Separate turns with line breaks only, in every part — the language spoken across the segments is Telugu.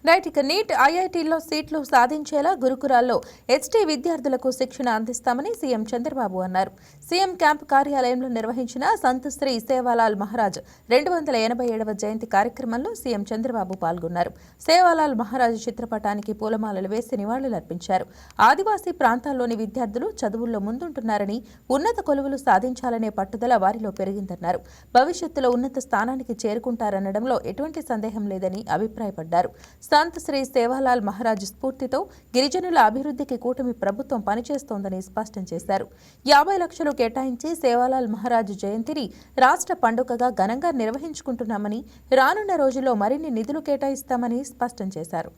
రైట్, ఇక నీట్ ఐఐటీల్లో సీట్లు సాధించేలా గురుకులాల్లో హెచ్టీ విద్యార్థులకు శిక్షణ అందిస్తామని సీఎం చంద్రబాబు అన్నారు. సీఎం క్యాంప్ కార్యాలయంలో నిర్వహించిన సంత్ శ్రీ సేవాలాల్ మహారాజ్ 287వ జయంతి కార్యక్రమంలో సీఎం చంద్రబాబు పాల్గొన్నారు. సేవాలాల్ మహారాజ్ చిత్రపటానికి పూలమాలలు వేసి నివాళులర్పించారు. ఆదివాసీ ప్రాంతాల్లోని విద్యార్థులు చదువుల్లో ముందుంటున్నారని, ఉన్నత కొలువులు సాధించాలనే పట్టుదల వారిలో పెరిగిందన్నారు. భవిష్యత్తులో ఉన్నత స్థానానికి చేరుకుంటారనడంలో ఎటువంటి సందేహం లేదని అభిప్రాయపడ్డారు. సంత్ శ్రీ సేవాలాల్ మహారాజ్ స్ఫూర్తితో గిరిజనుల అభివృద్ధికి కూటమి ప్రభుత్వం పనిచేస్తోందని స్పష్టం చేశారు. 50 లక్షలు కేటాయించి సేవాలాల్ మహారాజ్ జయంతిని రాష్ట్ర పండుగగా ఘనంగా నిర్వహించుకుంటున్నామని, రానున్న రోజుల్లో మరిన్ని నిధులు కేటాయిస్తామని స్పష్టం చేశారు.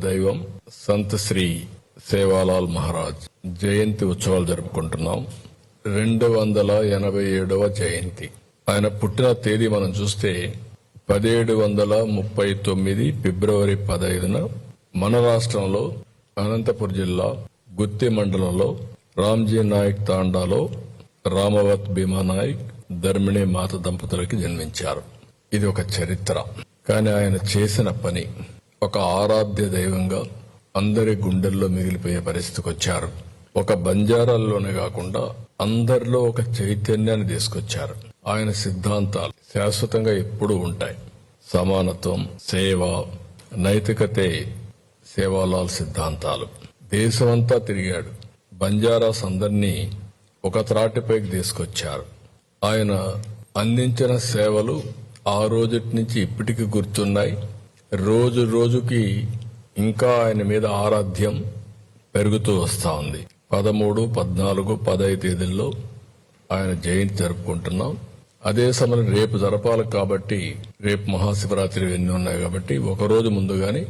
దైవం సంత్ శ్రీ సేవాలాల్ మహారాజ్ జయంతి ఉత్సవాలు జరుపుకుంటున్నాం. 287వ జయంతి. ఆయన పుట్టిన తేదీ మనం చూస్తే 1739 ఫిబ్రవరి 15న మన రాష్ట్రంలో అనంతపురం జిల్లా గుత్తి మండలంలో రామ్జీ నాయక్ తాండాలో రామవత్ భీమా నాయక్ ధర్మిణి మాత దంపతులకి జన్మించారు. ఇది ఒక చరిత్ర. కానీ ఆయన చేసిన పని ఒక ఆరాధ్య దైవంగా అందరి గుండెల్లో మిగిలిపోయే పరిస్థితికి వచ్చారు. ఒక బంజారాల్లోనే కాకుండా అందరిలో ఒక చైతన్యాన్ని తీసుకొచ్చారు. ఆయన సిద్ధాంతాలు శాశ్వతంగా ఎప్పుడూ ఉంటాయి. సమానత్వం, సేవ, నైతికతే సేవాలాల్ సిద్ధాంతాలు. దేశమంతా తిరిగాడు. బంజారాస్ అందరినీ ఒక త్రాటిపైకి తీసుకొచ్చారు. ఆయన అందించిన సేవలు ఆ రోజుటి నుంచి ఇప్పటికీ గుర్తున్నాయి. రోజు రోజుకి ఇంకా ఆయన మీద ఆరాధ్యం పెరుగుతూ వస్తా ఉంది. 13, 14, 15 తేదీల్లో ఆయన జయంతి జరుపుకుంటున్నాం. అదే సమయం రేపు జరపాలి కాబట్టి, రేపు మహాశివరాత్రి ఎన్ని ఉన్నాయి కాబట్టి ఒక రోజు ముందుగానే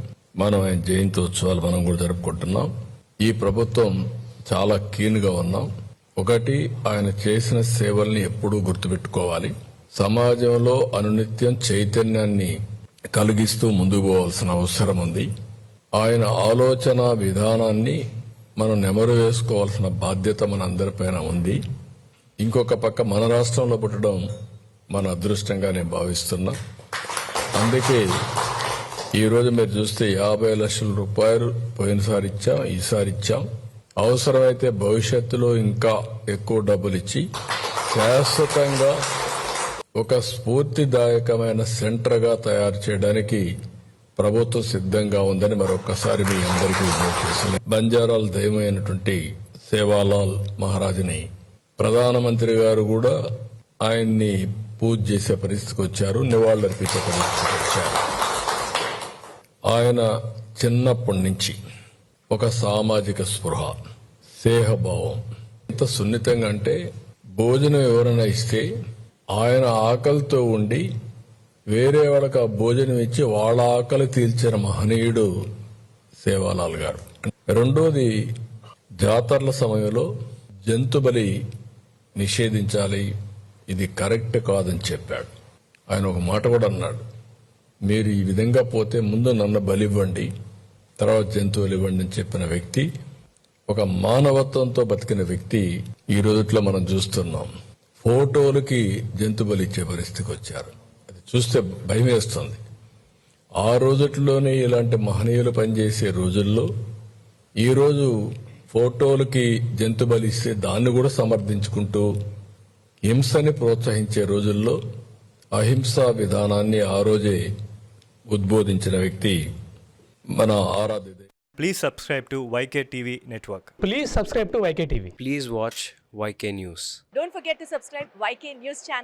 మనం ఆయన జయంతి ఉత్సవాలు మనం కూడా జరుపుకుంటున్నాం. ఈ ప్రభుత్వం చాలా కీన్గా ఉన్నాం. ఒకటి, ఆయన చేసిన సేవల్ని ఎప్పుడూ గుర్తుపెట్టుకోవాలి. సమాజంలో అనునిత్యం చైతన్యాన్ని కలిగిస్తూ ముందుకు పోవాల్సిన అవసరం ఉంది. ఆయన ఆలోచన విధానాన్ని మనం నెమరు వేసుకోవాల్సిన బాధ్యత మన అందరిపైన ఉంది. ఇంకొక పక్క మన రాష్ట్రంలో పుట్టడం మన అదృష్టంగా నేను భావిస్తున్నా. అందుకే ఈరోజు మీరు చూస్తే 50 లక్షల రూపాయలు పోయినసారి ఇచ్చాం, ఈసారి ఇచ్చాం. అవసరమైతే భవిష్యత్తులో ఇంకా ఎక్కువ డబ్బులు ఇచ్చి శాశ్వతంగా ఒక స్ఫూర్తిదాయకమైన సెంటర్గా తయారు చేయడానికి ప్రభుత్వం సిద్ధంగా ఉందని మరొకసారి మీ అందరికీ విజ్ఞప్తి చేస్తున్నాను. బంజారాల దైవమైనటువంటి సేవాలాల్ మహారాజుని ప్రధానమంత్రి గారు కూడా ఆయన్ని పూజ చేసే పరిస్థితికి వచ్చారు, నివాళులర్పించే పరిస్థితికి వచ్చారు. ఆయన చిన్నప్పటి నుంచి ఒక సామాజిక స్పృహ, స్నేహభావం ఎంత సున్నితంగా అంటే, భోజనం ఎవరైనా ఇస్తే ఆయన ఆకలితో ఉండి వేరే వాళ్ళకి ఆ భోజనం ఇచ్చి వాళ్ళ ఆకలి తీర్చిన మహనీయుడు సేవాలాల్ గారు. రెండోది, జాతరల సమయంలో జంతు బలి నిషేధించాలి, ఇది కరెక్ట్ కాదని చెప్పాడు. ఆయన ఒక మాట కూడా అన్నాడు, మీరు ఈ విధంగా పోతే ముందు నన్ను బలివ్వండి, తర్వాత జంతువులు ఇవ్వండి అని చెప్పిన వ్యక్తి, ఒక మానవత్వంతో బతికిన వ్యక్తి ఈ రోజుట్లో మనం చూస్తున్నాం. ఫోటోలకి జంతు బలి ఇచ్చే పరిస్థితికి వచ్చారు. అది చూస్తే భయం వేస్తుంది. ఆ రోజుల్లోనే ఇలాంటి మహనీయులు పనిచేసే రోజుల్లో ఈరోజు ఫోటోలకి జంతు బలి ఇస్తే దాన్ని కూడా సమర్థించుకుంటూ హింసని ప్రోత్సహించే రోజుల్లో అహింసా విధానాన్ని ఆ రోజే ఉద్బోధించిన వ్యక్తి మన ఆరాధ్య.
Please subscribe to YK TV Network.
Please subscribe to YK TV.
Please watch YK News.
Don't forget to subscribe YK News channel